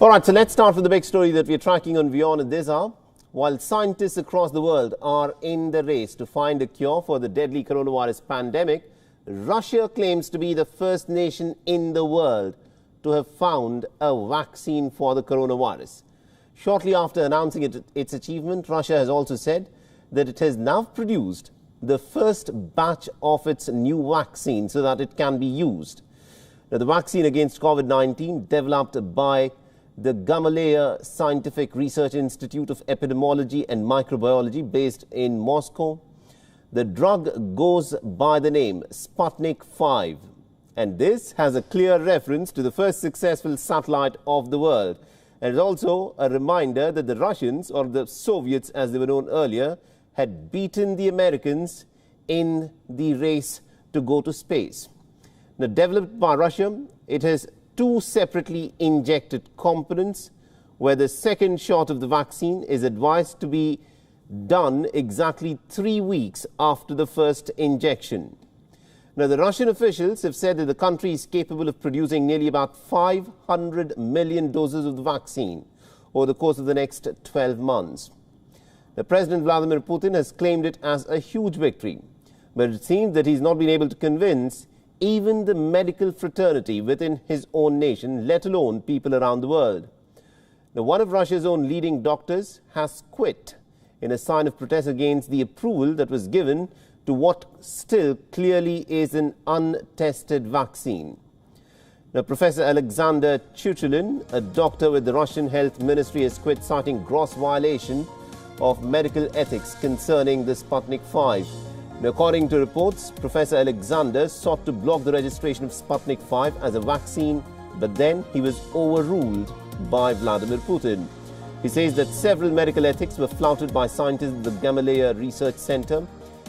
All right, so let's start with the big story that we're tracking on WION in this hour. While scientists across the world are in the race to find a cure for the deadly coronavirus pandemic, Russia claims to be the first nation in the world to have found a vaccine for the coronavirus. Shortly after announcing its achievement, Russia has also said that it has now produced the first batch of its new vaccine so that it can be used. Now, the vaccine against COVID-19, developed by the Gamaleya Scientific Research Institute of Epidemiology and Microbiology based in Moscow. The drug goes by the name Sputnik V, and this has a clear reference to the first successful satellite of the world. And it's also a reminder that the Russians, or the Soviets as they were known earlier, had beaten the Americans in the race to go to space. Now, developed by Russia, it has two separately injected components, where the second shot of the vaccine is advised to be done exactly 3 weeks after the first injection. Now, the Russian officials have said that the country is capable of producing nearly about 500 million doses of the vaccine over the course of the next 12 months. The President Vladimir Putin has claimed it as a huge victory, but it seems that he's not been able to convince even the medical fraternity within his own nation, let alone people around the world. Now, one of Russia's own leading doctors has quit in a sign of protest against the approval that was given to what still clearly is an untested vaccine. Now, Professor Alexander Chuchulin, a doctor with the Russian Health Ministry, has quit, citing gross violation of medical ethics concerning the Sputnik V. Now, according to reports, Professor Alexander sought to block the registration of Sputnik V as a vaccine, but then he was overruled by Vladimir Putin. He says that several medical ethics were flouted by scientists at the Gamaleya Research Center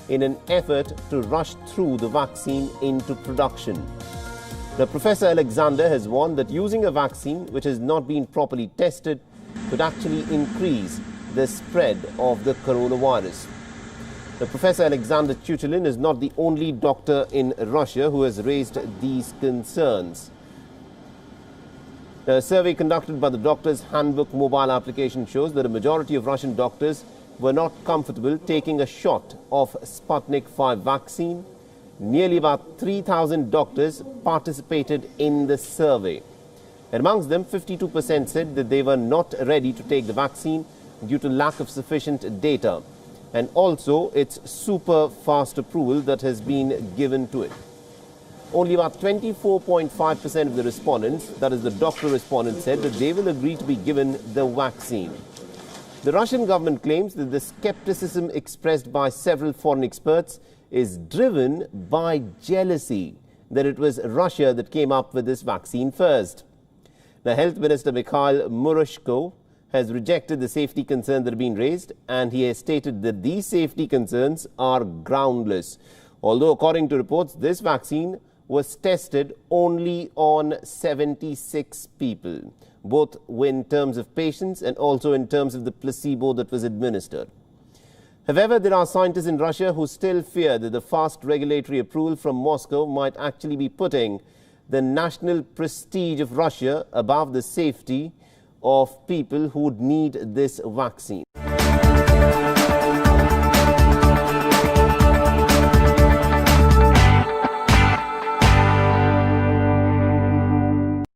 in an effort to rush through the vaccine into production. Now, Professor Alexander has warned that using a vaccine which has not been properly tested could actually increase the spread of the coronavirus. Now, Professor Alexander Chuchulin is not the only doctor in Russia who has raised these concerns. Now, a survey conducted by the Doctors Handbook mobile application shows that a majority of Russian doctors were not comfortable taking a shot of Sputnik V vaccine. Nearly about 3,000 doctors participated in the survey. And amongst them, 52% said that they were not ready to take the vaccine due to lack of sufficient data, and also its super fast approval that has been given to it. Only about 24.5% of the respondents, that is the doctor respondents, said that they will agree to be given the vaccine. The Russian government claims that the skepticism expressed by several foreign experts is driven by jealousy that it was Russia that came up with this vaccine first. Now, Health Minister Mikhail Muroshko has rejected the safety concerns that have been raised, and he has stated that these safety concerns are groundless. Although, according to reports, this vaccine was tested only on 76 people, both in terms of patients and also in terms of the placebo that was administered. However, there are scientists in Russia who still fear that the fast regulatory approval from Moscow might actually be putting the national prestige of Russia above the safety of people who would need this vaccine.